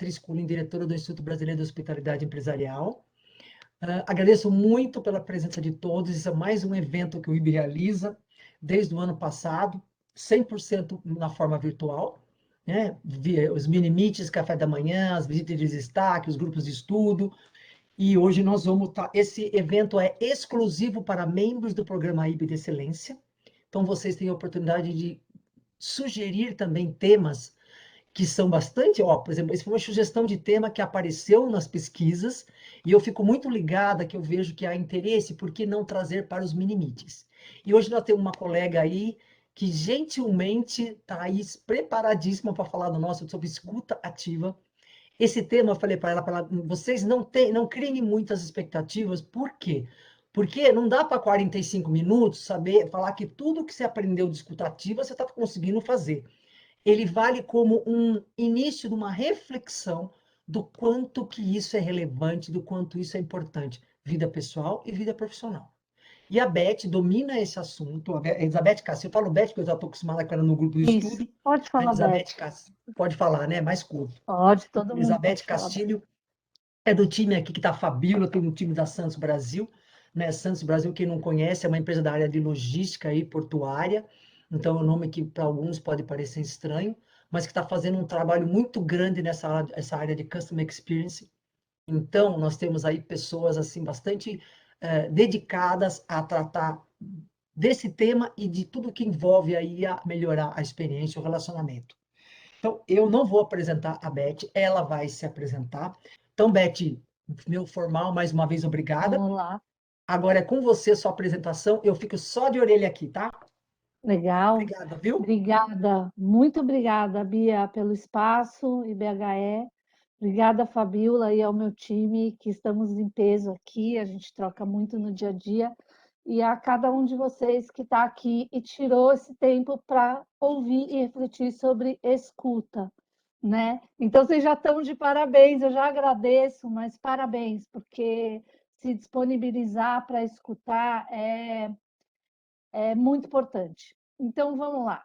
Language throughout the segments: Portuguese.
Beatriz Culin, diretora do Instituto Brasileiro de Hospitalidade Empresarial. Agradeço muito pela presença de todos. Esse é mais um evento que o IB realiza desde o ano passado, 100% na forma virtual, né? Os mini-meets, café da manhã, as visitas de destaque, os grupos de estudo. E hoje nós vamos estar... Esse evento é exclusivo para membros do programa IB de Excelência. Então, vocês têm a oportunidade de sugerir também temas que são bastante, por exemplo, essa foi uma sugestão de tema que apareceu nas pesquisas, e eu fico muito ligada que eu vejo que há interesse, por que não trazer para os mini-meets? E hoje nós temos uma colega aí que gentilmente está aí preparadíssima para falar do nosso sobre escuta ativa. Esse tema, eu falei para ela, vocês não criem muitas expectativas, por quê? Porque não dá para 45 minutos falar que tudo que você aprendeu de escuta ativa você está conseguindo fazer. Ele vale como um início de uma reflexão do quanto que isso é relevante, do quanto isso é importante, vida pessoal e vida profissional. E a Beth domina esse assunto, a Elizabeth Castilho, eu falo Beth porque eu já estou acostumada com ela no grupo de Isso, estudo, pode a falar, Beth. Elizabeth Castilho, pode falar, né? Mais curto. Pode, todo mundo Elizabeth pode falar. Castilho é do time aqui que está a Fabíola, tem um time da Santos Brasil, né? Santos Brasil, quem não conhece, é uma empresa da área de logística e portuária, então é um nome que para alguns pode parecer estranho, mas que está fazendo um trabalho muito grande essa área de Customer Experience. Então, nós temos aí pessoas assim bastante dedicadas a tratar desse tema e de tudo que envolve aí a melhorar a experiência, o relacionamento. Então, eu não vou apresentar a Beth, ela vai se apresentar. Então, Beth, meu formal, mais uma vez, obrigada. Vamos lá. Agora é com você, sua apresentação. Eu fico só de orelha aqui, tá? Legal. Obrigada, viu? Obrigada, muito obrigada, Bia, pelo espaço, IBHE. Obrigada, Fabiola, e ao meu time, que estamos em peso aqui, a gente troca muito no dia a dia. E a cada um de vocês que está aqui e tirou esse tempo para ouvir e refletir sobre escuta, né? Então, vocês já estão de parabéns, eu já agradeço, mas parabéns, porque se disponibilizar para escutar é muito importante. Então, vamos lá.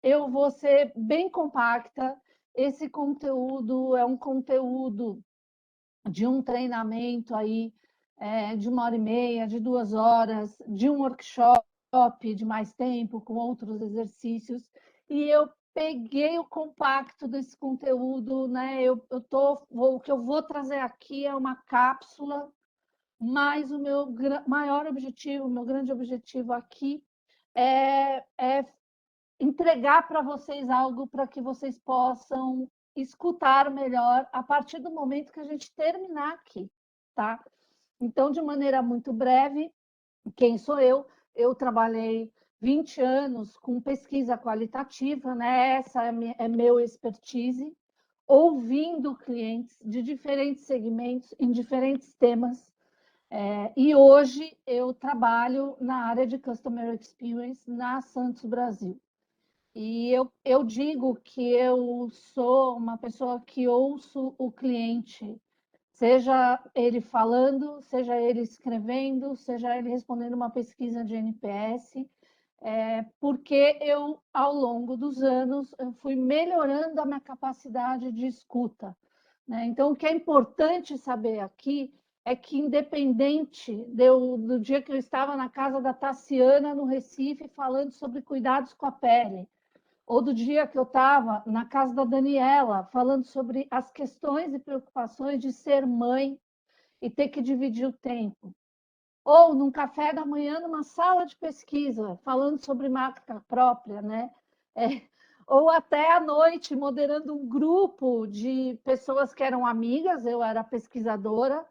Eu vou ser bem compacta. Esse conteúdo é um conteúdo de um treinamento aí de 1h30, de 2 horas, de um workshop de mais tempo, com outros exercícios. E eu peguei o compacto desse conteúdo, né? O que eu vou trazer aqui é uma cápsula, mas o meu maior objetivo, o meu grande objetivo aqui é entregar para vocês algo para que vocês possam escutar melhor a partir do momento que a gente terminar aqui, tá? Então, de maneira muito breve, quem sou eu? Eu trabalhei 20 anos com pesquisa qualitativa, né? Essa é meu expertise, ouvindo clientes de diferentes segmentos, em diferentes temas. E hoje eu trabalho na área de Customer Experience na Santos Brasil. E eu digo que eu sou uma pessoa que ouço o cliente, seja ele falando, seja ele escrevendo, seja ele respondendo uma pesquisa de NPS, porque eu, ao longo dos anos, eu fui melhorando a minha capacidade de escuta, né? Então, o que é importante saber aqui é que, independente do dia que eu estava na casa da Tassiana, no Recife, falando sobre cuidados com a pele, ou do dia que eu estava na casa da Daniela, falando sobre as questões e preocupações de ser mãe e ter que dividir o tempo. Ou num café da manhã, numa sala de pesquisa, falando sobre marca própria, né? Ou até à noite, moderando um grupo de pessoas que eram amigas, eu era pesquisadora,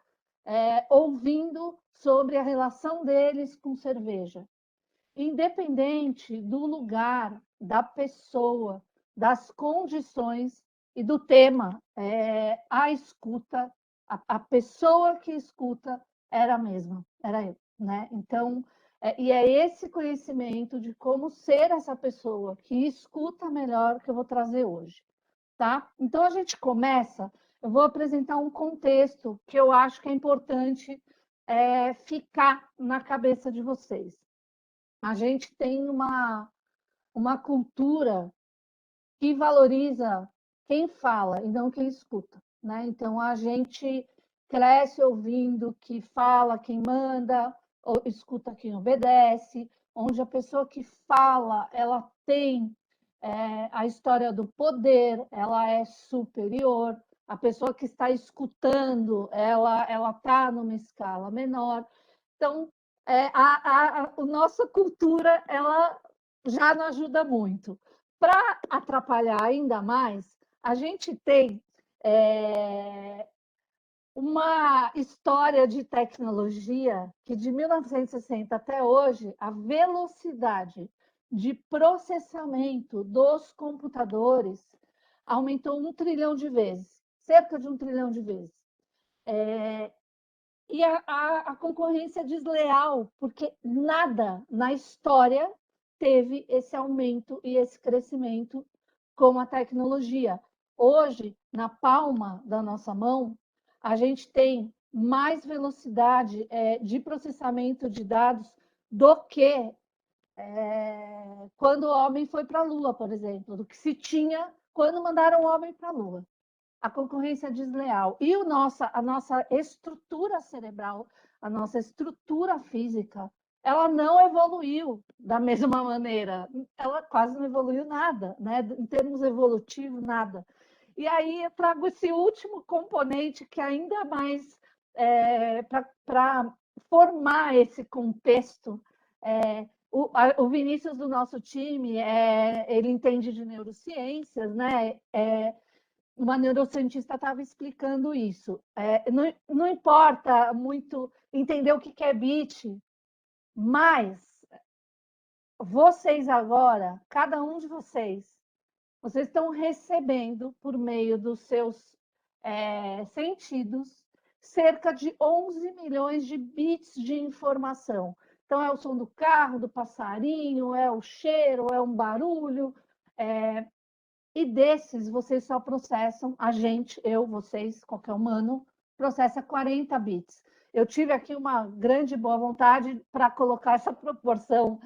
ouvindo sobre a relação deles com cerveja. Independente do lugar, da pessoa, das condições e do tema, a escuta, a pessoa que escuta era a mesma, era eu, né? Então, e é esse conhecimento de como ser essa pessoa que escuta melhor que eu vou trazer hoje, tá? Então, a gente começa, eu vou apresentar um contexto que eu acho que é importante ficar na cabeça de vocês. A gente tem uma cultura que valoriza quem fala e não quem escuta. né? Então, a gente cresce ouvindo que fala quem manda, ou escuta quem obedece, onde a pessoa que fala, ela tem a história do poder, ela é superior, a pessoa que está escutando, ela está numa escala menor. Então, a nossa cultura, ela já não ajuda muito. Para atrapalhar ainda mais, a gente tem uma história de tecnologia que, de 1960 até hoje, a velocidade de processamento dos computadores aumentou 1 trilhão de vezes, cerca de 1 trilhão de vezes. E a concorrência desleal, porque nada na história teve esse aumento e esse crescimento como a tecnologia. Hoje, na palma da nossa mão, a gente tem mais velocidade de processamento de dados do que quando o homem foi para a Lua, por exemplo, do que se tinha quando mandaram o homem para a Lua. A concorrência desleal. E a nossa estrutura cerebral, a nossa estrutura física, ela não evoluiu da mesma maneira. Ela quase não evoluiu nada, né? Em termos evolutivos, nada. E aí eu trago esse último componente que ainda mais para formar esse contexto. O Vinícius do nosso time, ele entende de neurociências, né? Uma neurocientista estava explicando isso. Não importa muito entender o que é bit, mas vocês agora, cada um de vocês estão recebendo, por meio dos seus sentidos, cerca de 11 milhões de bits de informação. Então, é o som do carro, do passarinho, é o cheiro, é um barulho. E desses, vocês só processam, a gente, eu, vocês, qualquer humano, processa 40 bits. Eu tive aqui uma grande boa vontade para colocar essa proporção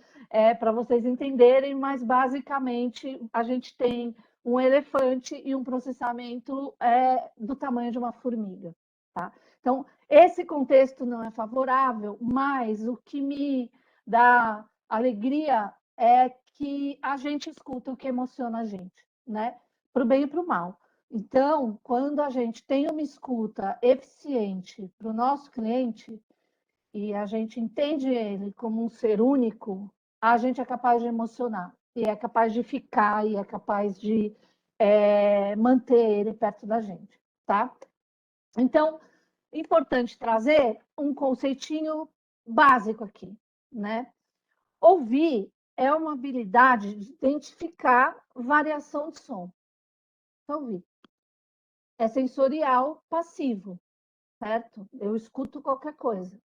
para vocês entenderem, mas basicamente a gente tem um elefante e um processamento do tamanho de uma formiga. Tá? Então, esse contexto não é favorável, mas o que me dá alegria é que a gente escuta o que emociona a gente, né? Para o bem e para o mal. Então, quando a gente tem uma escuta eficiente para o nosso cliente e a gente entende ele como um ser único, a gente é capaz de emocionar, e é capaz de ficar, e é capaz de manter ele perto da gente, tá? Então, importante trazer um conceitinho básico aqui, né? Ouvir é uma habilidade de identificar variação de som. Ouvir. É sensorial passivo, certo? Eu escuto qualquer coisa.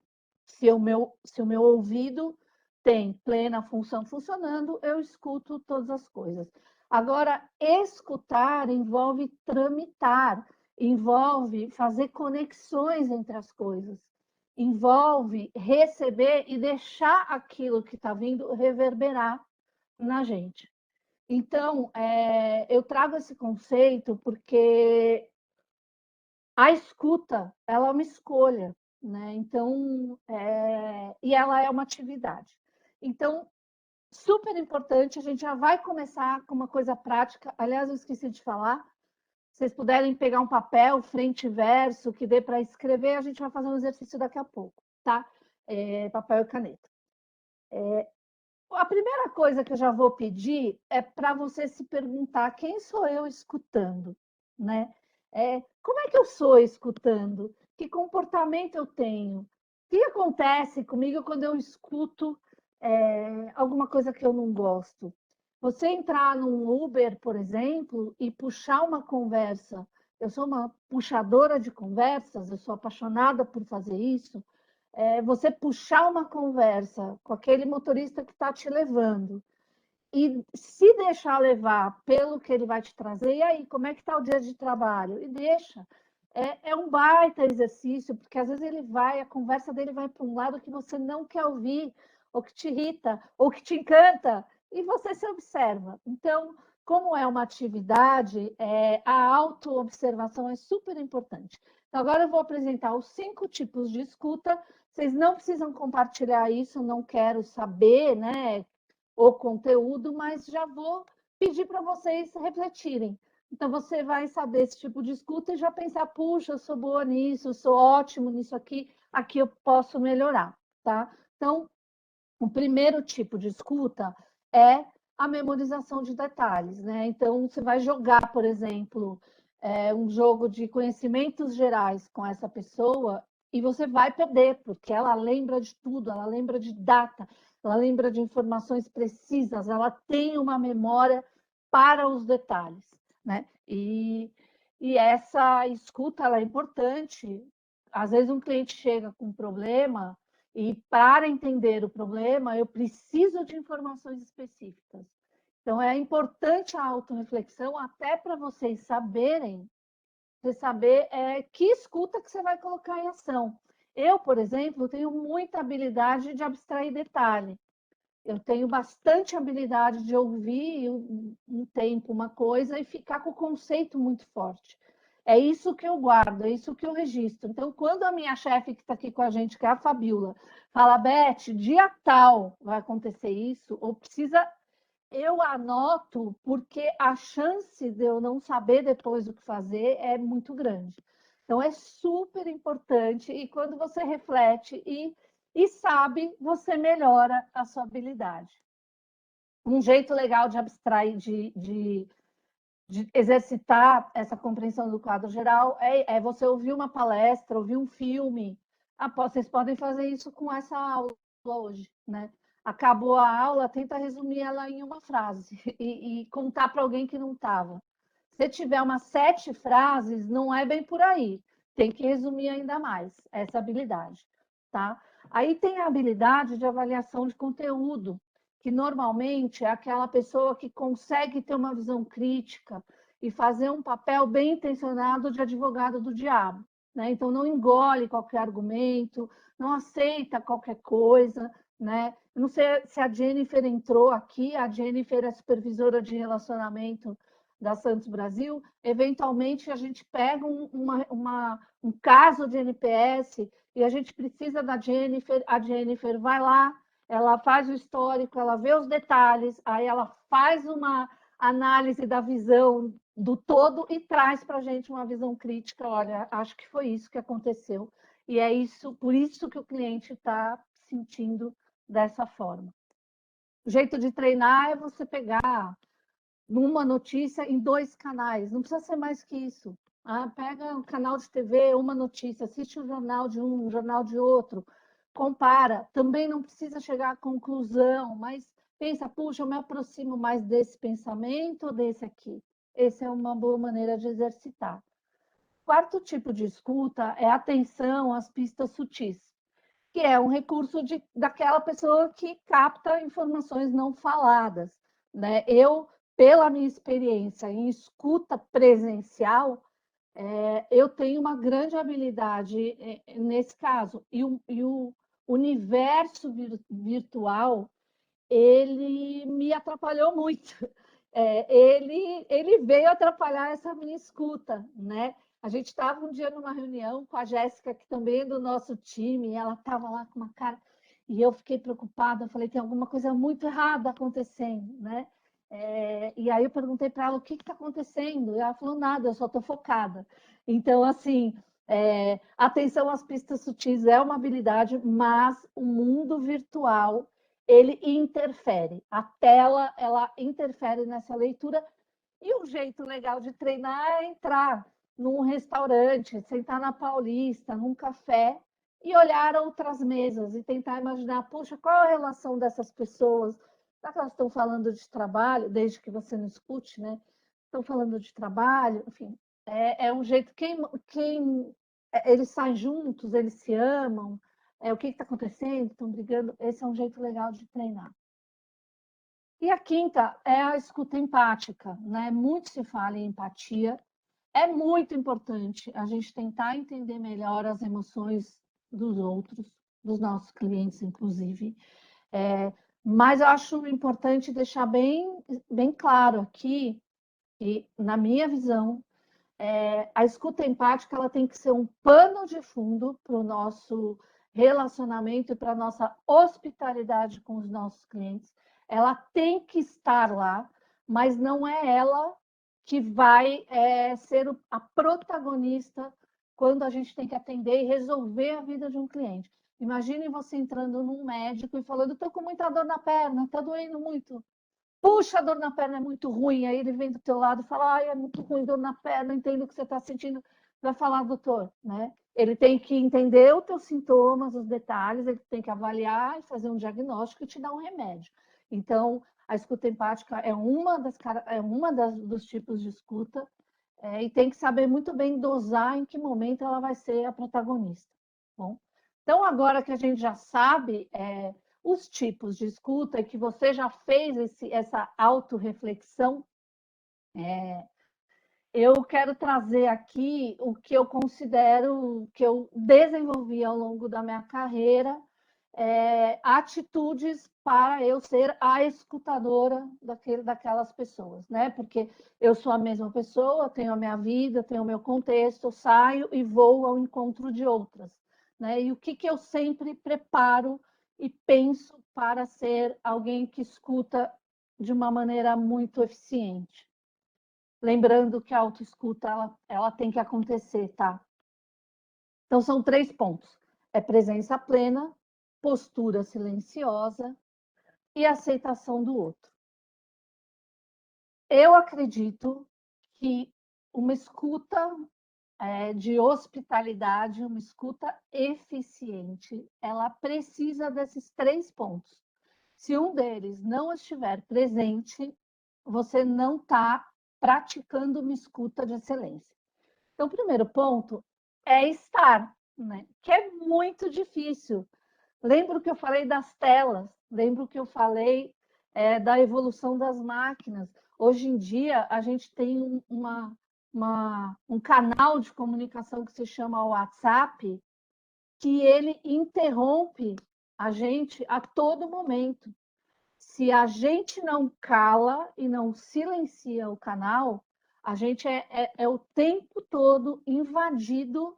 Se o meu ouvido tem plena função funcionando, eu escuto todas as coisas. Agora, escutar envolve tramitar, envolve fazer conexões entre as coisas, envolve receber e deixar aquilo que está vindo reverberar na gente. Então, eu trago esse conceito porque a escuta, ela é uma escolha, né? Então, e ela é uma atividade. Então, super importante, a gente já vai começar com uma coisa prática. Aliás, eu esqueci de falar. Se vocês puderem pegar um papel, frente e verso, que dê para escrever, a gente vai fazer um exercício daqui a pouco, tá? Papel e caneta. A primeira coisa que eu já vou pedir é para você se perguntar quem sou eu escutando, né? Como é que eu sou escutando? Que comportamento eu tenho? O que acontece comigo quando eu escuto alguma coisa que eu não gosto? Você entrar num Uber, por exemplo, e puxar uma conversa. Eu sou uma puxadora de conversas, eu sou apaixonada por fazer isso. Você puxar uma conversa com aquele motorista que está te levando e se deixar levar pelo que ele vai te trazer, e aí, como é que está o dia de trabalho? E deixa. É um baita exercício, porque às vezes a conversa dele vai para um lado que você não quer ouvir, ou que te irrita, ou que te encanta, e você se observa. Então, como é uma atividade, a autoobservação é super importante. Então, agora eu vou apresentar os 5 tipos de escuta. Vocês não precisam compartilhar isso, não quero saber, né, o conteúdo, mas já vou pedir para vocês refletirem. Então, você vai saber esse tipo de escuta e já pensar, puxa, eu sou boa nisso, eu sou ótimo nisso aqui eu posso melhorar, tá? Então, o primeiro tipo de escuta é a memorização de detalhes, né? Então, você vai jogar, por exemplo, um jogo de conhecimentos gerais com essa pessoa e você vai perder, porque ela lembra de tudo, ela lembra de data, ela lembra de informações precisas, ela tem uma memória para os detalhes, né? E essa escuta ela é importante. Às vezes um cliente chega com um problema e para entender o problema, eu preciso de informações específicas. Então, é importante a autorreflexão até para vocês saberem, você saber que escuta que você vai colocar em ação. Eu, por exemplo, tenho muita habilidade de abstrair detalhe. Eu tenho bastante habilidade de ouvir um tempo uma coisa e ficar com o conceito muito forte. É isso que eu guardo, é isso que eu registro. Então, quando a minha chefe que está aqui com a gente, que é a Fabiola, fala, Beth, dia tal vai acontecer isso, ou precisa, eu anoto, porque a chance de eu não saber depois o que fazer é muito grande. Então, é super importante, e quando você reflete e sabe, você melhora a sua habilidade. Um jeito legal de abstrair, de exercitar essa compreensão do quadro geral é você ouvir uma palestra, ouvir um filme. Vocês podem fazer isso com essa aula hoje, né? Acabou a aula, tenta resumir ela em uma frase e contar para alguém que não estava. Se tiver umas 7 frases, não é bem por aí. Tem que resumir ainda mais essa habilidade, tá? Aí tem a habilidade de avaliação de conteúdo, que normalmente é aquela pessoa que consegue ter uma visão crítica e fazer um papel bem intencionado de advogado do diabo, né? Então não engole qualquer argumento, não aceita qualquer coisa, né? Não sei se a Jennifer entrou aqui, a Jennifer é supervisora de relacionamento da Santos Brasil. Eventualmente a gente pega um caso de NPS e a gente precisa da Jennifer, a Jennifer vai lá, ela faz o histórico, ela vê os detalhes, aí ela faz uma análise da visão do todo e traz para a gente uma visão crítica. Olha, acho que foi isso que aconteceu. E é isso, por isso que o cliente está sentindo dessa forma. O jeito de treinar é você pegar uma notícia em 2 canais, não precisa ser mais que isso. Pega um canal de TV, uma notícia, assiste um jornal de um jornal de outro, compara. Também não precisa chegar à conclusão, mas pensa, puxa, eu me aproximo mais desse pensamento ou desse aqui. Essa é uma boa maneira de exercitar. Quarto tipo de escuta é atenção às pistas sutis, que é um recurso daquela pessoa que capta informações não faladas, né? Eu, pela minha experiência em escuta presencial, eu tenho uma grande habilidade nesse caso. E o universo virtual, ele me atrapalhou muito. Ele veio atrapalhar essa minha escuta, né? A gente estava um dia numa reunião com a Jéssica, que também é do nosso time, e ela estava lá com uma cara, e eu fiquei preocupada, eu falei, tem alguma coisa muito errada acontecendo, né? E aí eu perguntei para ela, o que está acontecendo? E ela falou, nada, eu só estou focada. Então, assim, atenção às pistas sutis é uma habilidade, mas o mundo virtual ele interfere. A tela, ela interfere nessa leitura. E o jeito legal de treinar é entrar num restaurante, sentar na Paulista, num café e olhar outras mesas e tentar imaginar, puxa, qual a relação dessas pessoas? Será que elas estão falando de trabalho, desde que você não escute, né? Estão falando de trabalho, enfim, é um jeito. Eles saem juntos, eles se amam, o que está acontecendo? Estão brigando? Esse é um jeito legal de treinar. E a quinta é a escuta empática, né? Muito se fala em empatia. É muito importante a gente tentar entender melhor as emoções dos outros, dos nossos clientes, inclusive. Mas eu acho importante deixar bem claro aqui, que, na minha visão, a escuta empática ela tem que ser um pano de fundo para o nosso relacionamento e para a nossa hospitalidade com os nossos clientes. Ela tem que estar lá, mas não é ela que vai ser a protagonista quando a gente tem que atender e resolver a vida de um cliente. Imagine você entrando num médico e falando: estou com muita dor na perna, está doendo muito. Puxa, a dor na perna é muito ruim. Aí ele vem do teu lado e fala: ai, é muito ruim, dor na perna, entendo o que você está sentindo. Vai falar, doutor, né? Ele tem que entender os teus sintomas, os detalhes, ele tem que avaliar e fazer um diagnóstico e te dar um remédio. Então, a escuta empática é dos tipos de escuta, e tem que saber muito bem dosar em que momento ela vai ser a protagonista. Bom, então, agora que a gente já sabe os tipos de escuta e que você já fez essa autorreflexão, eu quero trazer aqui o que eu considero que eu desenvolvi ao longo da minha carreira, atitudes para eu ser a escutadora daquelas pessoas, né? Porque eu sou a mesma pessoa, tenho a minha vida, tenho o meu contexto, eu saio e vou ao encontro de outras, né? E o que eu sempre preparo e penso para ser alguém que escuta de uma maneira muito eficiente. Lembrando que a autoescuta ela tem que acontecer, tá? Então, são 3 pontos. É presença plena, postura silenciosa e aceitação do outro. Eu acredito que uma escuta de hospitalidade, uma escuta eficiente, ela precisa desses 3 pontos. Se um deles não estiver presente, você não está praticando uma escuta de excelência. Então, o primeiro ponto é estar, né? Que é muito difícil. Lembro que eu falei das telas, lembro que eu falei da evolução das máquinas. Hoje em dia, a gente tem um canal de comunicação que se chama WhatsApp, que ele interrompe a gente a todo momento. Se a gente não cala e não silencia o canal, a gente é o tempo todo invadido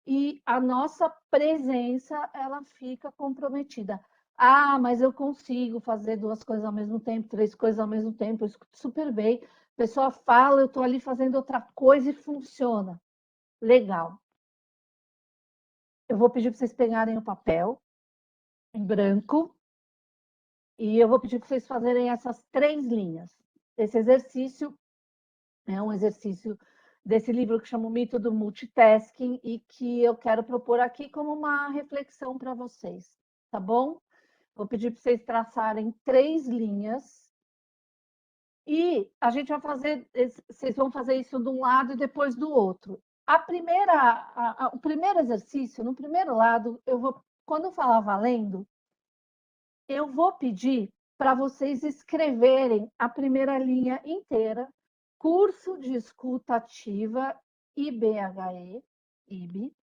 e a nossa presença ela fica comprometida. Ah, mas eu consigo fazer 2 coisas ao mesmo tempo, 3 coisas ao mesmo tempo, eu escuto super bem. A pessoa fala, eu estou ali fazendo outra coisa e funciona. Legal. Eu vou pedir para vocês pegarem o papel em branco e eu vou pedir para vocês fazerem essas 3 linhas. Esse exercício é um exercício desse livro que chama O Mito do Multitasking e que eu quero propor aqui como uma reflexão para vocês, tá bom? Vou pedir para vocês traçarem 3 linhas e a gente vai fazer, vocês vão fazer isso de um lado e depois do outro. O primeiro exercício, no primeiro lado, quando eu falar valendo, eu vou pedir para vocês escreverem a primeira linha inteira, curso de escuta ativa IBHE, IB,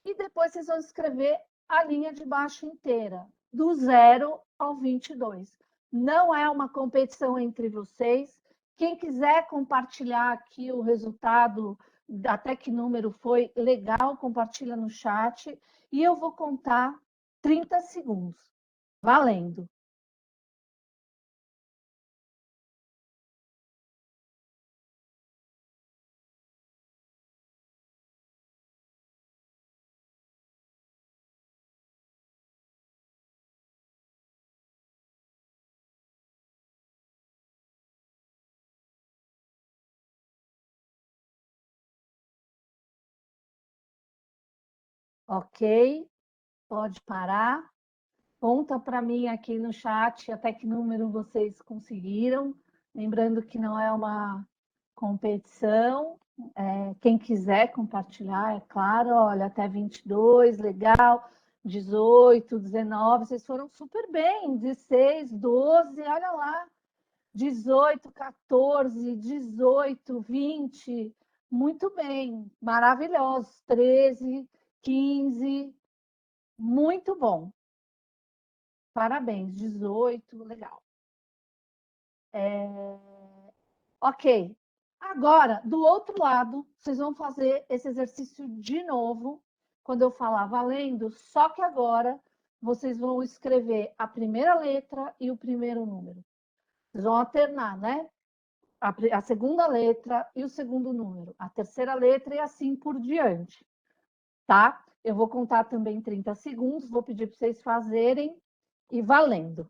e depois vocês vão escrever a linha de baixo inteira, do 0 ao 22. Não é uma competição entre vocês. Quem quiser compartilhar aqui o resultado, até que número foi, legal, compartilha no chat. E eu vou contar 30 segundos. Valendo! Ok? Pode parar. Conta para mim aqui no chat até que número vocês conseguiram. Lembrando que não é uma competição. Quem quiser compartilhar, é claro, olha, até 22, legal. 18, 19, vocês foram super bem. 16, 12, olha lá. 18, 14, 18, 20, muito bem, maravilhosos. 13, 15, muito bom. Parabéns, 18, legal. Ok. Agora, do outro lado, vocês vão fazer esse exercício de novo, quando eu falar valendo, só que agora vocês vão escrever a primeira letra e o primeiro número. Vocês vão alternar, né? A segunda letra e o segundo número, a terceira letra e assim por diante, tá? Eu vou contar também 30 segundos, vou pedir para vocês fazerem e valendo.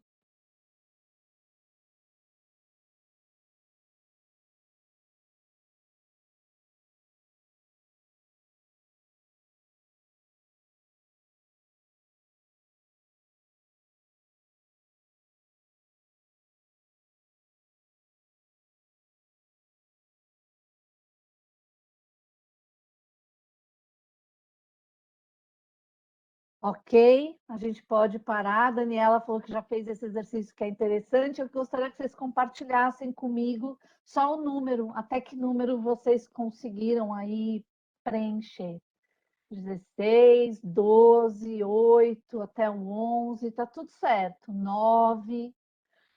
Ok, a gente pode parar. A Daniela falou que já fez esse exercício que é interessante. Eu gostaria que vocês compartilhassem comigo só o número, até que número vocês conseguiram aí preencher. 16, 12, 8, até o 11, tá tudo certo. 9,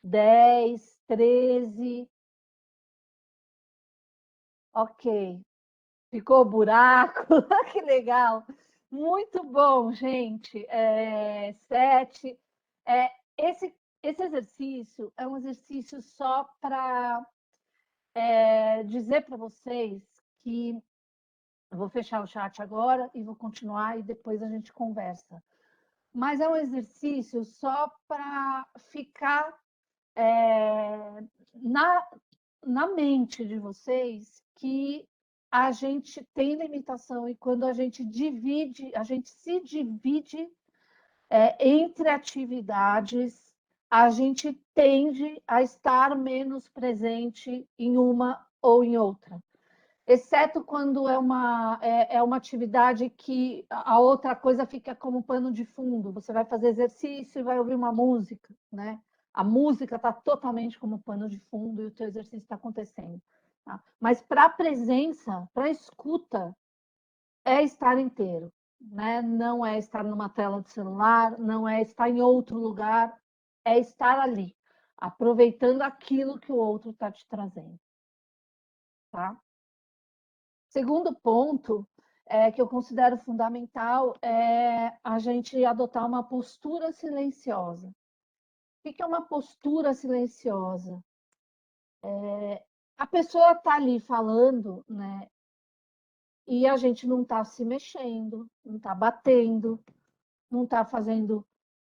10, 13. Ok. Ficou buraco? Que legal! Muito bom, gente. 7. É, esse exercício é um exercício só para dizer para vocês que eu vou fechar o chat agora e vou continuar e depois a gente conversa. Mas é um exercício só para ficar na, na mente de vocês que a gente tem limitação e quando a gente divide, a gente se divide entre atividades, a gente tende a estar menos presente em uma ou em outra. Exceto quando é uma atividade que a outra coisa fica como pano de fundo. Você vai fazer exercício e vai ouvir uma música, né? A música está totalmente como pano de fundo e o teu exercício está acontecendo. Tá? Mas para a presença, para a escuta, é estar inteiro, né? Não é estar numa tela de celular, não é estar em outro lugar, é estar ali, aproveitando aquilo que o outro está te trazendo, tá? Segundo ponto que eu considero fundamental é a gente adotar uma postura silenciosa. O que é uma postura silenciosa? A pessoa está ali falando, né? E a gente não está se mexendo, não está batendo, não está fazendo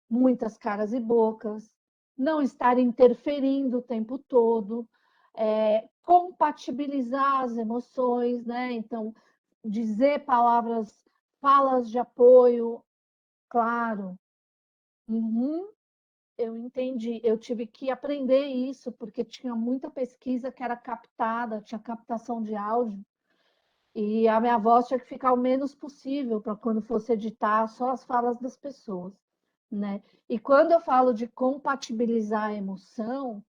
muitas caras e bocas, não estar interferindo o tempo todo, compatibilizar as emoções, né? Então, dizer palavras, falas de apoio, claro. Uhum, eu entendi. Eu tive que aprender isso, porque tinha muita pesquisa que era captada, tinha captação de áudio, e a minha voz tinha que ficar o menos possível para quando fosse editar só as falas das pessoas, né? E quando eu falo de compatibilizar a emoção,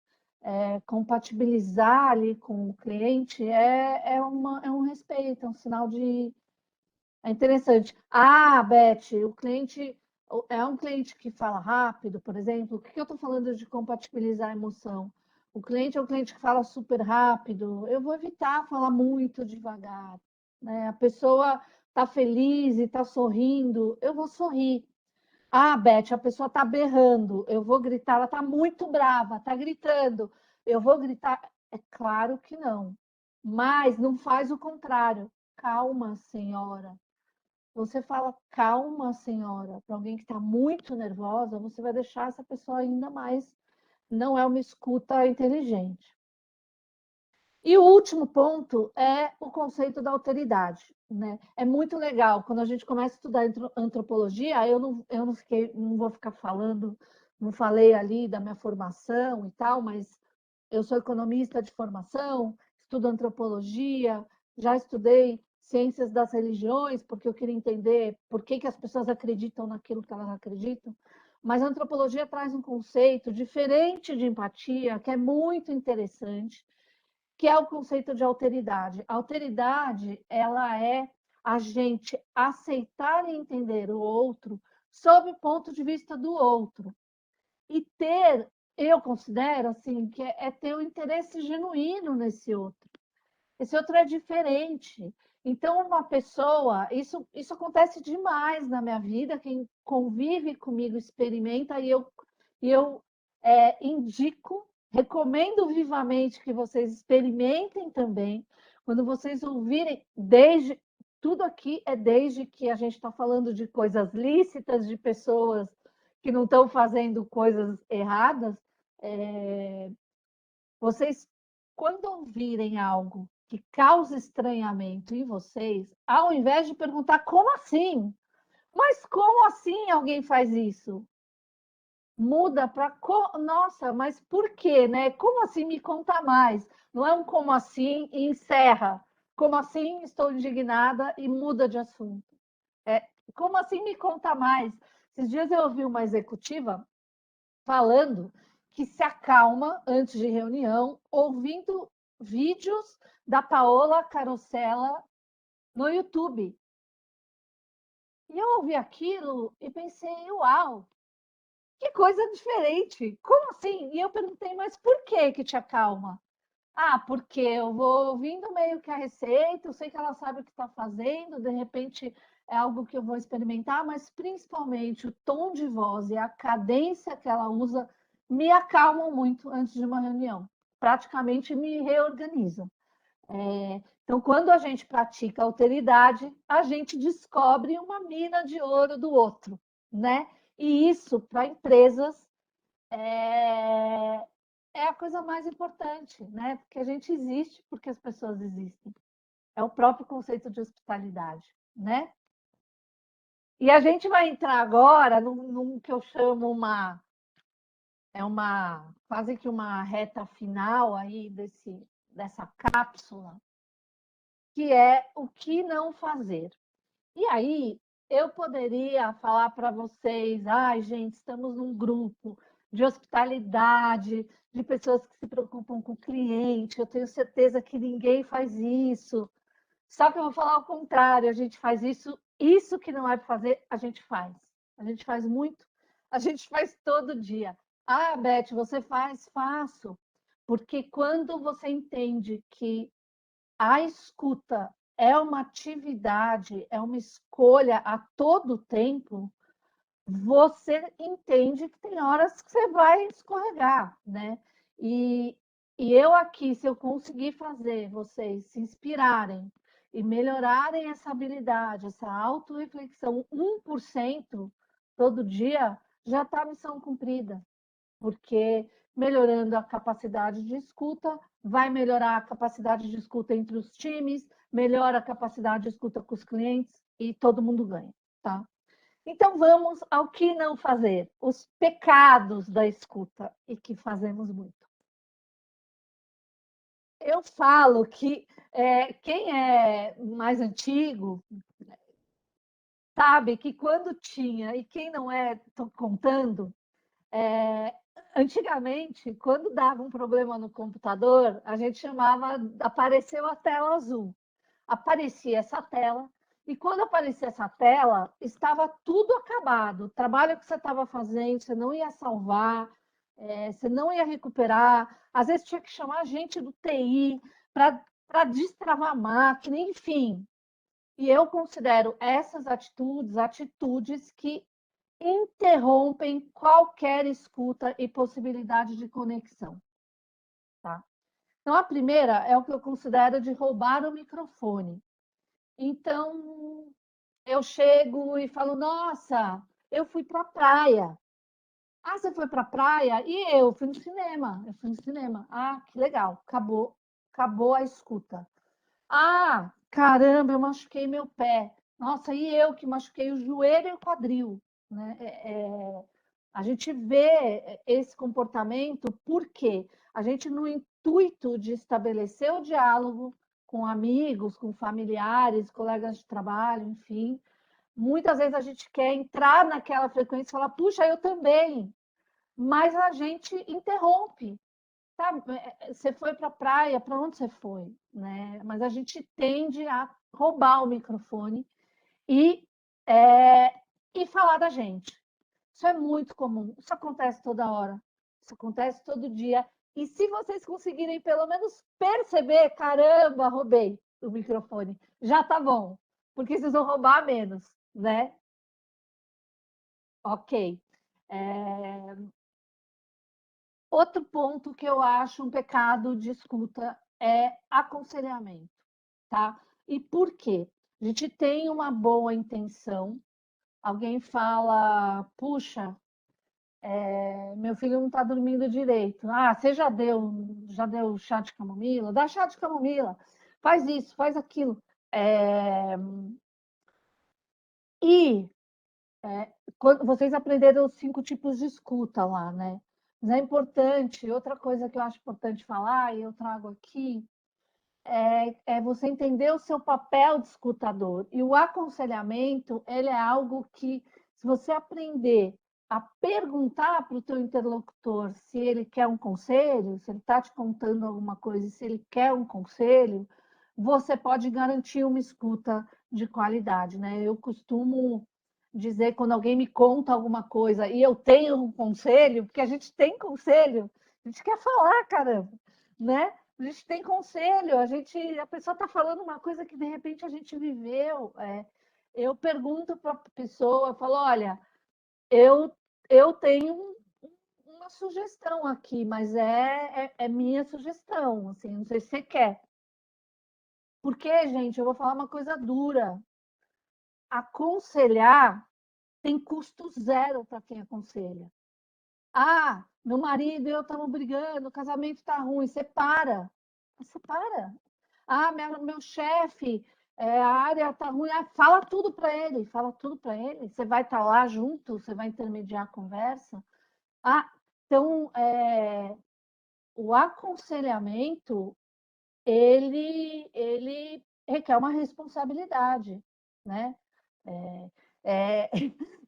compatibilizar ali com o cliente é um respeito, é um sinal de. É interessante. Ah, Beth, o cliente é um cliente que fala rápido, por exemplo. O que eu estou falando de compatibilizar a emoção? O cliente é um cliente que fala super rápido. Eu vou evitar falar muito devagar, né? A pessoa está feliz e está sorrindo, eu vou sorrir. Ah, Beth, a pessoa está berrando, eu vou gritar. Ela está muito brava, está gritando, eu vou gritar. É claro que não. Mas não faz o contrário. Calma, senhora. Você fala calma, senhora, para alguém que está muito nervosa, você vai deixar essa pessoa ainda mais. Não é uma escuta inteligente. E o último ponto é o conceito da alteridade, né? É muito legal quando a gente começa a estudar antropologia. Eu não vou ficar falando, não falei ali da minha formação e tal, mas eu sou economista de formação, estudo antropologia, já estudei ciências das religiões, porque eu queria entender por que as pessoas acreditam naquilo que elas acreditam. Mas a antropologia traz um conceito diferente de empatia, que é muito interessante, que é o conceito de alteridade. A alteridade, ela é a gente aceitar e entender o outro sob o ponto de vista do outro. E ter, eu considero assim, que é ter o interesse genuíno nesse outro. Esse outro é diferente. Então, uma pessoa, isso acontece demais na minha vida, quem convive comigo experimenta, e eu indico, recomendo vivamente que vocês experimentem também. Quando vocês ouvirem, tudo aqui é desde que a gente está falando de coisas lícitas, de pessoas que não estão fazendo coisas erradas, é, vocês, quando ouvirem algo que causa estranhamento em vocês, ao invés de perguntar como assim? Mas como assim alguém faz isso? Muda para nossa, mas por quê, né? Como assim me conta mais? Não é um como assim e encerra. Como assim estou indignada e muda de assunto. É, como assim me conta mais? Esses dias eu ouvi uma executiva falando que se acalma antes de reunião, ouvindo vídeos da Paola Carosella no YouTube. E eu ouvi aquilo e pensei, uau, que coisa diferente. Como assim? E eu perguntei, mas por que que te acalma? Ah, porque eu vou ouvindo meio que a receita, eu sei que ela sabe o que está fazendo, de repente é algo que eu vou experimentar, mas principalmente o tom de voz e a cadência que ela usa me acalmam muito antes de uma reunião. Praticamente me reorganizam. Então, quando a gente pratica alteridade, a gente descobre uma mina de ouro do outro, né? E isso, para empresas, é, é a coisa mais importante, né? Porque a gente existe porque as pessoas existem. É o próprio conceito de hospitalidade, né? E a gente vai entrar agora num que eu chamo quase que uma reta final aí dessa cápsula, que é o que não fazer. E aí eu poderia falar para vocês, ai, gente, estamos num grupo de hospitalidade, de pessoas que se preocupam com o cliente, eu tenho certeza que ninguém faz isso. Só que eu vou falar o contrário, a gente faz isso que não é para fazer, a gente faz. A gente faz muito, a gente faz todo dia. Ah, Beth, você faz? Faço. Porque quando você entende que a escuta é uma atividade, é uma escolha a todo tempo, você entende que tem horas que você vai escorregar, né? E, e eu aqui, se eu conseguir fazer vocês se inspirarem e melhorarem essa habilidade, essa autorreflexão 1% todo dia, já está a missão cumprida, porque melhorando a capacidade de escuta, vai melhorar a capacidade de escuta entre os times, melhora a capacidade de escuta com os clientes e todo mundo ganha, tá? Então vamos ao que não fazer, os pecados da escuta e que fazemos muito. Eu falo que quem é mais antigo sabe que quando tinha, e quem não é, estou contando, É, antigamente, quando dava um problema no computador, a gente chamava, apareceu a tela azul. Aparecia essa tela, e quando aparecia essa tela, estava tudo acabado. O trabalho que você estava fazendo, você não ia salvar, você não ia recuperar. Às vezes tinha que chamar a gente do TI para destravar a máquina, enfim. E eu considero essas atitudes que interrompem qualquer escuta e possibilidade de conexão. Tá? Então, a primeira é o que eu considero de roubar o microfone. Então, eu chego e falo: Nossa, eu fui para a praia. Ah, você foi para a praia? E eu fui no cinema. Eu fui no cinema. Ah, que legal. Acabou a escuta. Ah, caramba, eu machuquei meu pé. Nossa, e eu que machuquei o joelho e o quadril. Né? A gente vê esse comportamento porque a gente, no intuito de estabelecer o diálogo com amigos, com familiares, colegas de trabalho, enfim, muitas vezes a gente quer entrar naquela frequência e falar, puxa, eu também, mas a gente interrompe. Sabe? Você foi para a praia, para onde você foi? Né? Mas a gente tende a roubar o microfone e, é, e falar da gente. Isso é muito comum, isso acontece toda hora, isso acontece todo dia. E se vocês conseguirem pelo menos perceber, caramba, roubei o microfone, já tá bom, porque vocês vão roubar menos, né? Ok. É, outro ponto que eu acho um pecado de escuta é aconselhamento, tá? E por quê? A gente tem uma boa intenção, alguém fala, puxa, meu filho não está dormindo direito. Ah, você já deu chá de camomila? Dá chá de camomila. Faz isso, faz aquilo. É, e vocês aprenderam os 5 tipos de escuta lá, né? Mas é importante, outra coisa que eu acho importante falar, e eu trago aqui, é você entender o seu papel de escutador. E o aconselhamento, ele é algo que, se você aprender a perguntar para o teu interlocutor se ele quer um conselho, se ele está te contando alguma coisa, se ele quer um conselho, você pode garantir uma escuta de qualidade, né? Eu costumo dizer, quando alguém me conta alguma coisa e eu tenho um conselho, porque a gente tem conselho, a gente quer falar, caramba, né? A gente tem conselho, a pessoa está falando uma coisa que de repente a gente viveu. Eu pergunto para a pessoa, eu falo, olha, eu, eu tenho uma sugestão aqui, mas é minha sugestão, assim, não sei se você quer. Porque, gente, eu vou falar uma coisa dura. Aconselhar tem custo zero para quem aconselha. Ah, meu marido e eu estamos brigando, o casamento está ruim, separa. Separa. Ah, meu chefe, a área está ruim. Ah, fala tudo para ele, fala tudo para ele. Você vai estar lá junto, você vai intermediar a conversa. Ah, então, o aconselhamento, ele requer uma responsabilidade, né? É,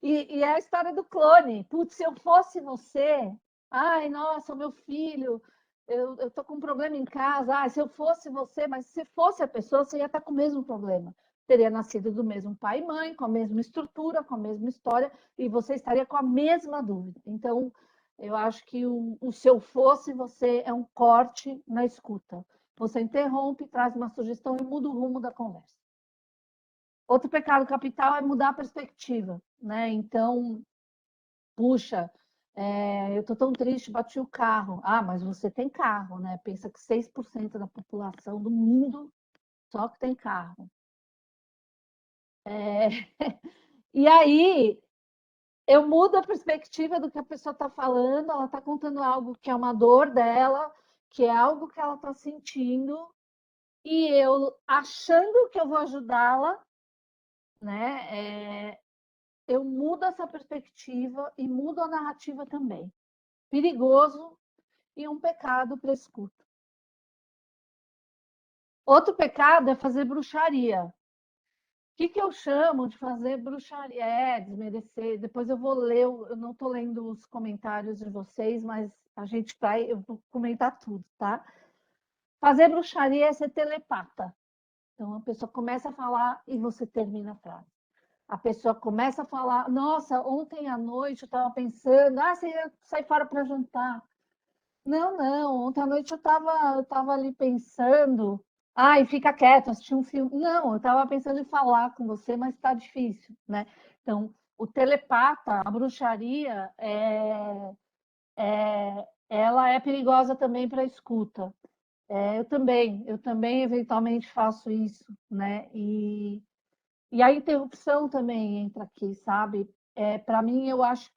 e é a história do clone. Putz, se eu fosse você, ai, nossa, meu filho, eu tô com um problema em casa. Ah, se eu fosse você, mas se fosse a pessoa, você ia estar com o mesmo problema. Teria nascido do mesmo pai e mãe, com a mesma estrutura, com a mesma história, e você estaria com a mesma dúvida. Então, eu acho que o se eu fosse você é um corte na escuta. Você interrompe, traz uma sugestão e muda o rumo da conversa. Outro pecado capital é mudar a perspectiva, né? Então, puxa, eu estou tão triste, bati o carro. Ah, mas você tem carro, né? Pensa que 6% da população do mundo só que tem carro. É... E aí, eu mudo a perspectiva do que a pessoa está falando, ela está contando algo que é uma dor dela, que é algo que ela está sentindo, e eu, achando que eu vou ajudá-la, né? Eu mudo essa perspectiva e mudo a narrativa também. Perigoso e um pecado para escuta. Outro pecado é fazer bruxaria. O que eu chamo de fazer bruxaria? Desmerecer. Depois eu vou ler, eu não estou lendo os comentários de vocês, mas eu vou comentar tudo, tá? Fazer bruxaria é ser telepata. Então a pessoa começa a falar e você termina a frase. A pessoa começa a falar, nossa, ontem à noite eu estava pensando, você ia sair fora para jantar. Não, não, ontem à noite eu tava ali pensando, e fica quieto, assistir um filme. Não, eu estava pensando em falar com você, mas está difícil, né? Então, o telepata, a bruxaria, ela é perigosa também para a escuta. Eu também eventualmente faço isso, né? E a interrupção também entra aqui, sabe? Para mim, eu acho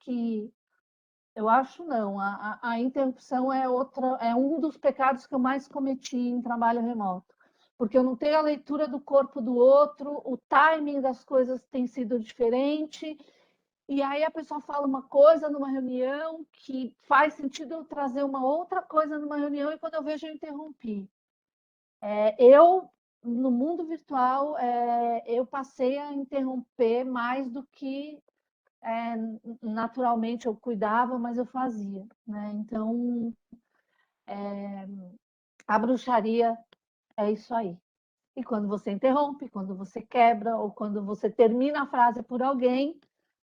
não, a interrupção é um dos pecados que eu mais cometi em trabalho remoto, porque eu não tenho a leitura do corpo do outro, o timing das coisas tem sido diferente, e aí a pessoa fala uma coisa numa reunião que faz sentido eu trazer uma outra coisa numa reunião, e quando eu vejo eu interrompi. No mundo virtual, eu passei a interromper mais do que naturalmente eu cuidava, mas eu fazia, né? Então, a bruxaria é isso aí. E quando você interrompe, quando você quebra, ou quando você termina a frase por alguém,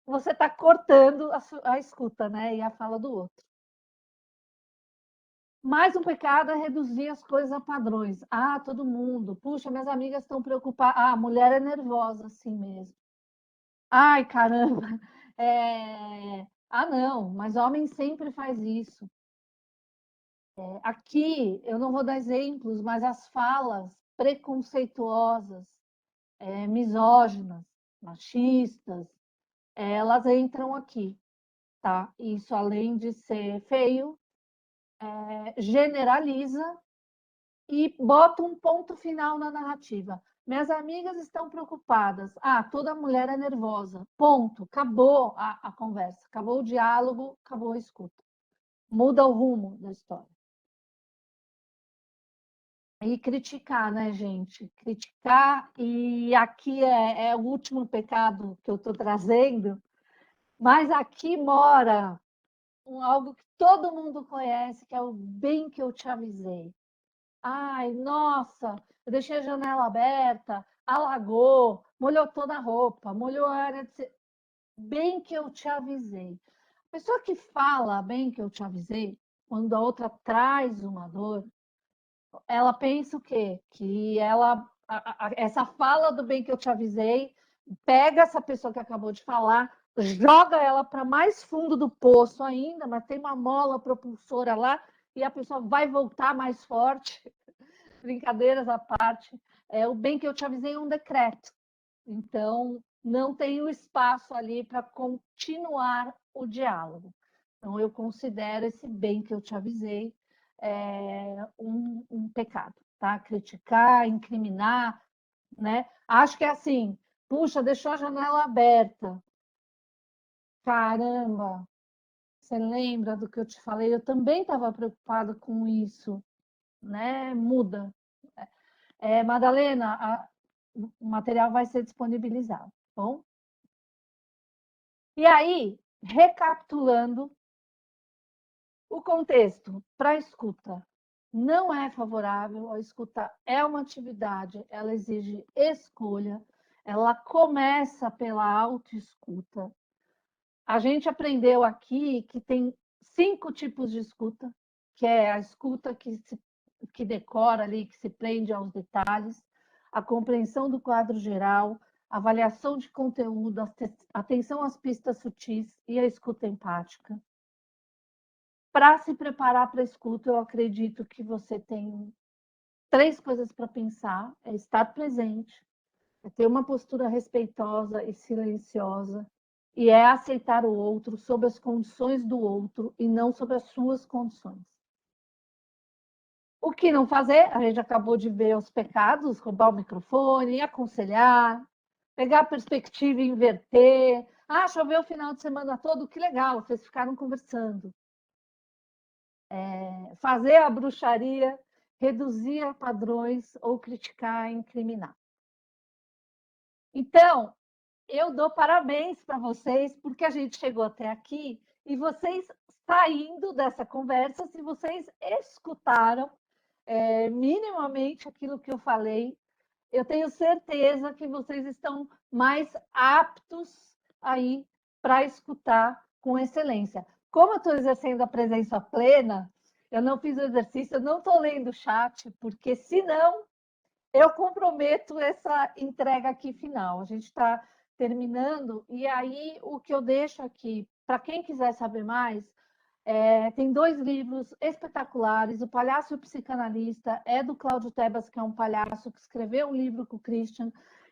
você está cortando a escuta, né? E a fala do outro. Mais um pecado é reduzir as coisas a padrões. Ah, todo mundo. Puxa, minhas amigas estão preocupadas. Ah, a mulher é nervosa assim mesmo. Ai, caramba. Ah, não, mas homem sempre faz isso. Aqui, eu não vou dar exemplos, mas as falas preconceituosas, misóginas, machistas, elas entram aqui, tá? Isso, além de ser feio, generaliza e bota um ponto final na narrativa. Minhas amigas estão preocupadas. Ah, toda mulher é nervosa. Ponto. Acabou a conversa, acabou o diálogo, acabou a escuta. Muda o rumo da história. E criticar, né, gente? Criticar, e aqui é o último pecado que eu estou trazendo, mas aqui mora algo que todo mundo conhece, que é o bem que eu te avisei. Ai, nossa, eu deixei a janela aberta, alagou, molhou toda a roupa, molhou a área de... Bem que eu te avisei. A pessoa que fala bem que eu te avisei, quando a outra traz uma dor, ela pensa o quê? Que essa fala do bem que eu te avisei, pega essa pessoa que acabou de falar, joga ela para mais fundo do poço ainda, mas tem uma mola propulsora lá e a pessoa vai voltar mais forte. Brincadeiras à parte, o bem que eu te avisei é um decreto. Então, não tem o espaço ali para continuar o diálogo. Então, eu considero esse bem que eu te avisei um pecado, tá? Criticar, incriminar, né? Acho que é assim, puxa, deixou a janela aberta. Caramba, você lembra do que eu te falei? Eu também estava preocupada com isso, né? Muda. Madalena, o material vai ser disponibilizado, tá bom? E aí, recapitulando o contexto para a escuta, não é favorável, a escuta é uma atividade, ela exige escolha, ela começa pela autoescuta. A gente aprendeu aqui que tem 5 tipos de escuta, que é a escuta que decora ali, que se prende aos detalhes, a compreensão do quadro geral, avaliação de conteúdo, atenção às pistas sutis e a escuta empática. Para se preparar para a escuta, eu acredito que você tem 3 coisas para pensar: é estar presente, é ter uma postura respeitosa e silenciosa, e é aceitar o outro sob as condições do outro e não sob as suas condições. O que não fazer? A gente acabou de ver os pecados: roubar o microfone, aconselhar, pegar a perspectiva e inverter. Ah, choveu o final de semana todo, que legal, vocês ficaram conversando. Fazer a bruxaria, reduzir a padrões ou criticar, incriminar. Então, eu dou parabéns para vocês, porque a gente chegou até aqui e vocês saindo dessa conversa, se vocês escutaram minimamente aquilo que eu falei, eu tenho certeza que vocês estão mais aptos aí para escutar com excelência. Como eu estou exercendo a presença plena, eu não fiz o exercício, eu não estou lendo o chat, porque senão eu comprometo essa entrega aqui final. A gente está terminando, e aí o que eu deixo aqui, para quem quiser saber mais, tem 2 livros espetaculares. O Palhaço e o Psicanalista é do Cláudio Tebas, que é um palhaço que escreveu um livro com o Christian,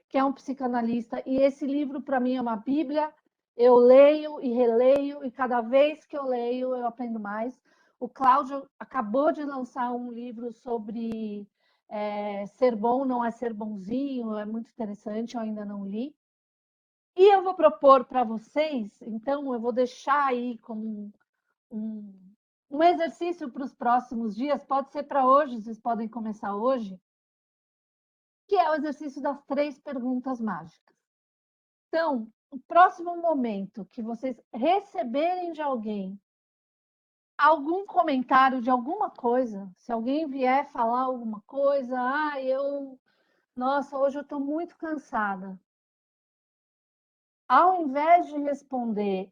que é um psicanalista, e esse livro, para mim, é uma bíblia. Eu leio e releio, e cada vez que eu leio, eu aprendo mais. O Cláudio acabou de lançar um livro sobre ser bom não é ser bonzinho, é muito interessante, eu ainda não li. E eu vou propor para vocês, então, eu vou deixar aí como um exercício para os próximos dias, pode ser para hoje, vocês podem começar hoje, que é o exercício das 3 perguntas mágicas. Então, o próximo momento que vocês receberem de alguém algum comentário de alguma coisa, se alguém vier falar alguma coisa, nossa, hoje eu estou muito cansada. ao invés de responder,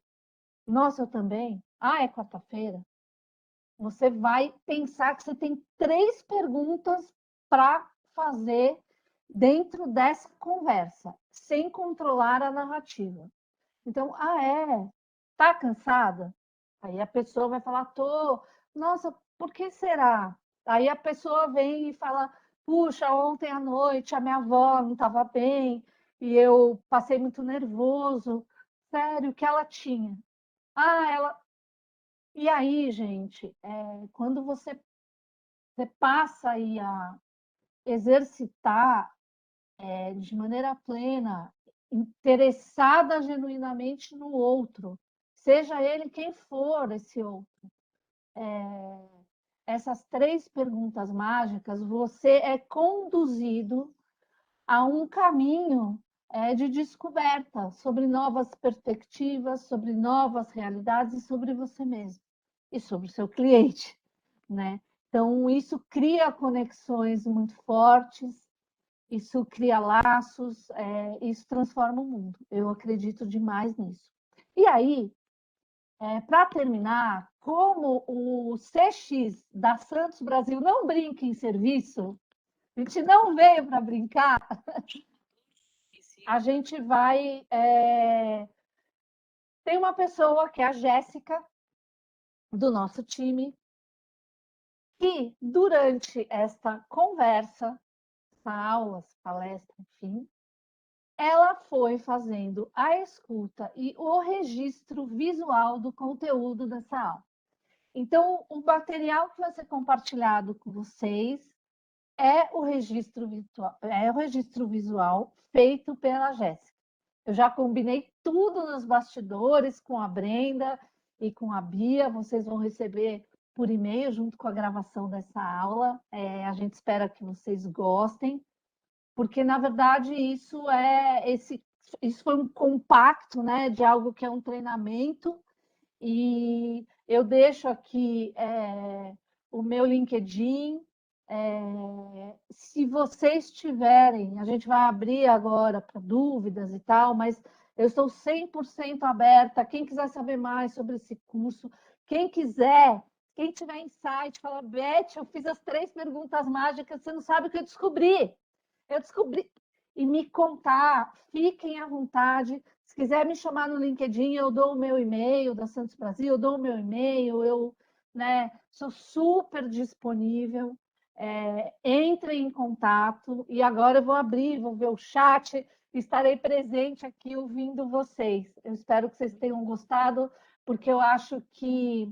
nossa, eu também, é quarta-feira, você vai pensar que você tem 3 perguntas para fazer dentro dessa conversa, sem controlar a narrativa. Então, tá cansada? Aí a pessoa vai falar, tô. Nossa, por que será? Aí a pessoa vem e fala, puxa, ontem à noite a minha avó não estava bem e eu passei muito nervoso. Sério, o que ela tinha? Ela. E aí, gente, quando você passa aí a exercitar de maneira plena, interessada genuinamente no outro, seja ele quem for esse outro. Essas 3 perguntas mágicas, você é conduzido a um caminho de descoberta sobre novas perspectivas, sobre novas realidades e sobre você mesmo e sobre o seu cliente, né? Então, isso cria conexões muito fortes, isso cria laços, isso transforma o mundo. Eu acredito demais nisso. E aí, para terminar, como o CX da Santos Brasil não brinca em serviço, a gente não veio para brincar, a gente vai. Tem uma pessoa que é a Jéssica, do nosso time, que durante esta conversa, aulas, palestra, enfim, ela foi fazendo a escuta e o registro visual do conteúdo dessa aula. Então, o material que vai ser compartilhado com vocês é o registro visual feito pela Jéssica. Eu já combinei tudo nos bastidores com a Brenda e com a Bia. Vocês vão receber por e-mail junto com a gravação dessa aula. A gente espera que vocês gostem, porque na verdade isso foi um compacto, né, de algo que é um treinamento. E eu deixo aqui o meu LinkedIn. Se vocês tiverem, a gente vai abrir agora para dúvidas e tal, mas eu estou 100% aberta. Quem quiser saber mais sobre esse curso, quem quiser, quem tiver insight, fala, Beth, eu fiz as 3 perguntas mágicas, você não sabe o que eu descobri. Eu descobri. E me contar, fiquem à vontade. Se quiser me chamar no LinkedIn, eu dou o meu e-mail da Santos Brasil, eu dou o meu e-mail, eu sou super disponível. Entrem em contato e agora eu vou abrir, vou ver o chat, estarei presente aqui ouvindo vocês. Eu espero que vocês tenham gostado, porque eu acho que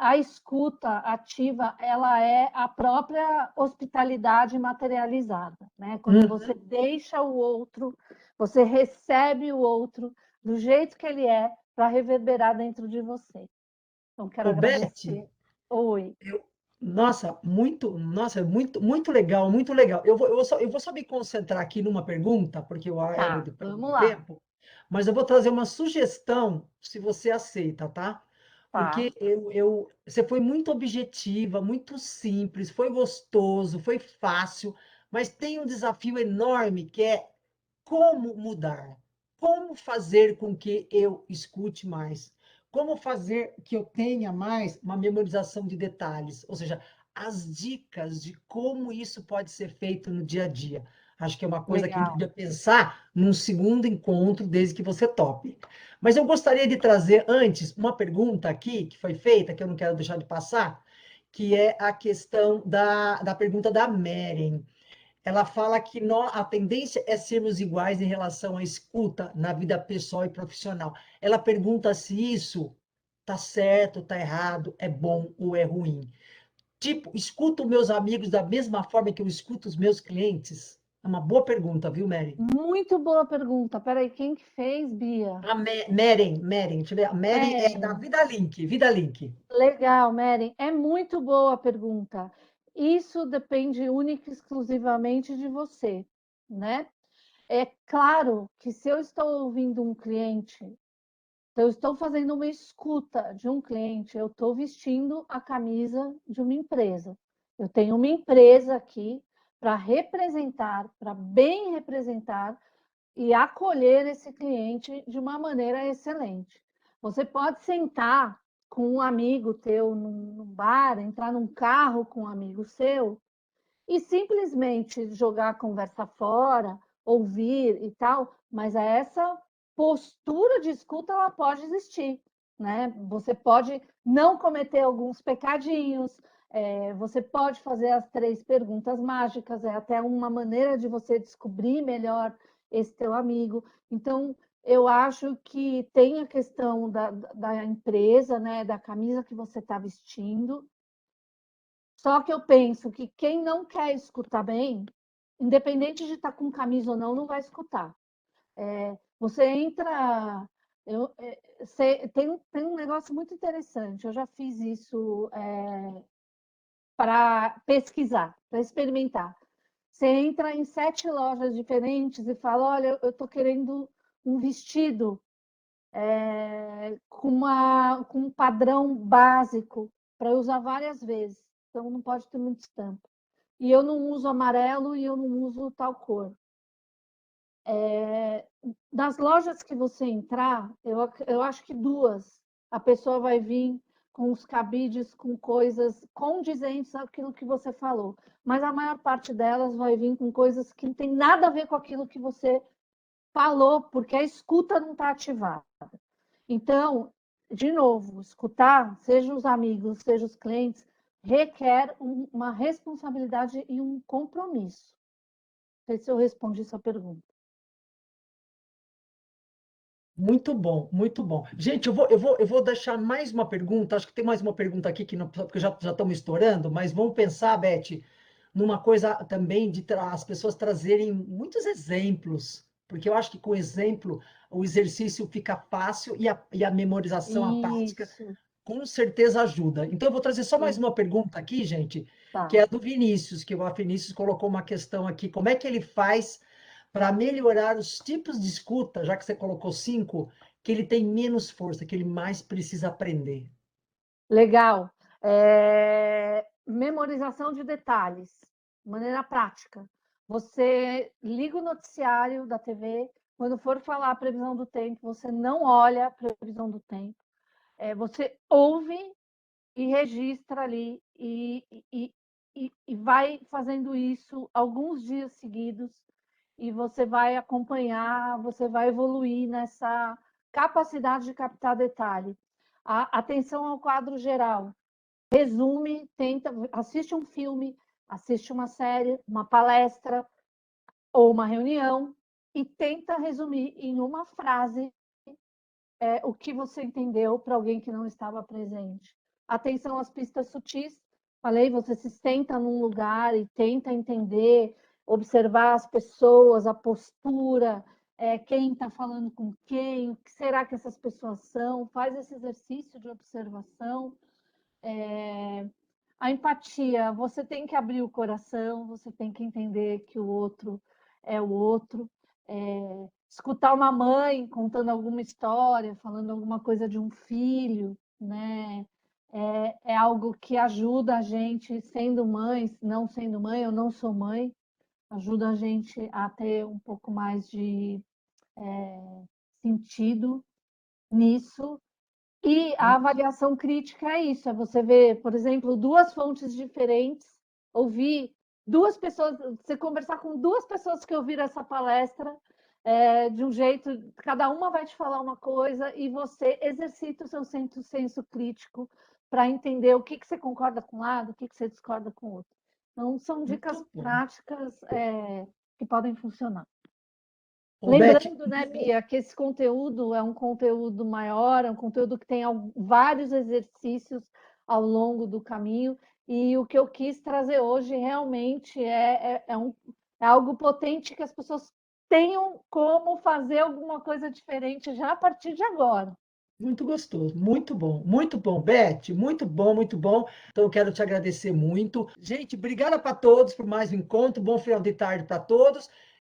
a escuta ativa, ela é a própria hospitalidade materializada, né? Quando você deixa o outro, você recebe o outro do jeito que ele é para reverberar dentro de você. Então, quero Ô, Beth, agradecer. Oi. nossa, muito legal, muito legal. Eu vou só me concentrar aqui numa pergunta, porque eu era Tá, de para vamos o lá. tempo, mas eu vou trazer uma sugestão, se você aceita, tá? Tá, Porque você foi muito objetiva, muito simples, foi gostoso, foi fácil, mas tem um desafio enorme que é como mudar? Como fazer com que eu escute mais? Como fazer que eu tenha mais uma memorização de detalhes? Ou seja, as dicas de como isso pode ser feito no dia a dia. Acho que é uma coisa que a gente legal. podia pensar num segundo encontro, desde que você tope. Mas eu gostaria de trazer antes uma pergunta aqui que foi feita, que eu não quero deixar de passar, que é a questão da pergunta da Meren. Ela fala que a tendência é sermos iguais em relação à escuta na vida pessoal e profissional. Ela pergunta se isso tá certo, tá errado, é bom ou é ruim. Tipo, escuto meus amigos da mesma forma que eu escuto os meus clientes? É uma boa pergunta, viu, Mary? Muito boa pergunta. Peraí, quem que fez, Bia? Meren, deixa eu ver. A Meren é da Meren. Vida Link, Vida Link. Legal, Meren. É muito boa a pergunta. Isso depende única e exclusivamente de você, né? É claro que se eu estou ouvindo um cliente, se eu estou fazendo uma escuta de um cliente, eu estou vestindo a camisa de uma empresa. Eu tenho uma empresa aqui para representar, para bem representar e acolher esse cliente de uma maneira excelente. Você pode sentar com um amigo teu num bar, entrar num carro com um amigo seu e simplesmente jogar a conversa fora, ouvir e tal, mas essa postura de escuta ela pode existir, né? Você pode não cometer alguns pecadinhos, você pode fazer as 3 perguntas mágicas, é até uma maneira de você descobrir melhor esse teu amigo. Então, eu acho que tem a questão da empresa, né, da camisa que você está vestindo, só que eu penso que quem não quer escutar bem, independente de estar com camisa ou não, não vai escutar. Você entra. Tem um negócio muito interessante. Eu já fiz isso para pesquisar, para experimentar. Você entra em 7 lojas diferentes e fala: olha, eu estou querendo um vestido com um padrão básico para usar várias vezes. Então, não pode ter muita estampa. E eu não uso amarelo e eu não uso tal cor. Das lojas que você entrar, eu acho que 2, a pessoa vai vir com os cabides, com coisas condizentes àquilo que você falou. Mas a maior parte delas vai vir com coisas que não tem nada a ver com aquilo que você falou, porque a escuta não está ativada. Então, de novo, escutar, seja os amigos, seja os clientes, requer uma responsabilidade e um compromisso. Não sei se eu respondi sua pergunta. Muito bom, muito bom. Gente, eu vou deixar mais uma pergunta. Acho que tem mais uma pergunta aqui que não, porque já estamos estourando, mas vamos pensar, Beth, numa coisa também de as pessoas trazerem muitos exemplos, porque eu acho que com exemplo o exercício fica fácil e a memorização, a prática, Isso, com certeza ajuda. Então, eu vou trazer só mais isso, uma pergunta aqui, gente, que tá. é a do Vinícius, que o Vinícius colocou uma questão aqui. Como é que ele faz para melhorar os tipos de escuta, já que você colocou 5, que ele tem menos força, que ele mais precisa aprender? Legal. Memorização de detalhes, de maneira prática. Você liga o noticiário da TV, quando for falar a previsão do tempo, você não olha a previsão do tempo. Você ouve e registra ali e vai fazendo isso alguns dias seguidos e você vai acompanhar, você vai evoluir nessa capacidade de captar detalhe. Atenção ao quadro geral. Resume, tenta, assiste um filme, assiste uma série, uma palestra ou uma reunião e tenta resumir em uma frase o que você entendeu para alguém que não estava presente. Atenção às pistas sutis. Falei, você se senta num lugar e tenta entender, observar as pessoas, a postura, quem está falando com quem, o que será que essas pessoas são. Faz esse exercício de observação. A empatia, você tem que abrir o coração, você tem que entender que o outro é o outro. Escutar uma mãe contando alguma história, falando alguma coisa de um filho, né? É algo que ajuda a gente, sendo mãe, não sendo mãe, eu não sou mãe, ajuda a gente a ter um pouco mais de sentido nisso. E a avaliação crítica é isso, é você ver, por exemplo, 2 fontes diferentes, ouvir 2 pessoas, você conversar com 2 pessoas que ouviram essa palestra, de um jeito, cada uma vai te falar uma coisa e você exercita o seu senso crítico para entender o que você concorda com um lado, o que você discorda com o outro. Então, são dicas Muito bom. práticas que podem funcionar. Ô, Beth, Lembrando, né, Bia, que esse conteúdo é um conteúdo maior, é um conteúdo que tem vários exercícios ao longo do caminho, e o que eu quis trazer hoje realmente é algo potente que as pessoas tenham como fazer alguma coisa diferente já a partir de agora. muito gostoso, muito bom, Beth, muito bom, muito bom. Então, eu quero te agradecer muito. Gente, obrigada para todos por mais um encontro, bom final de tarde para todos.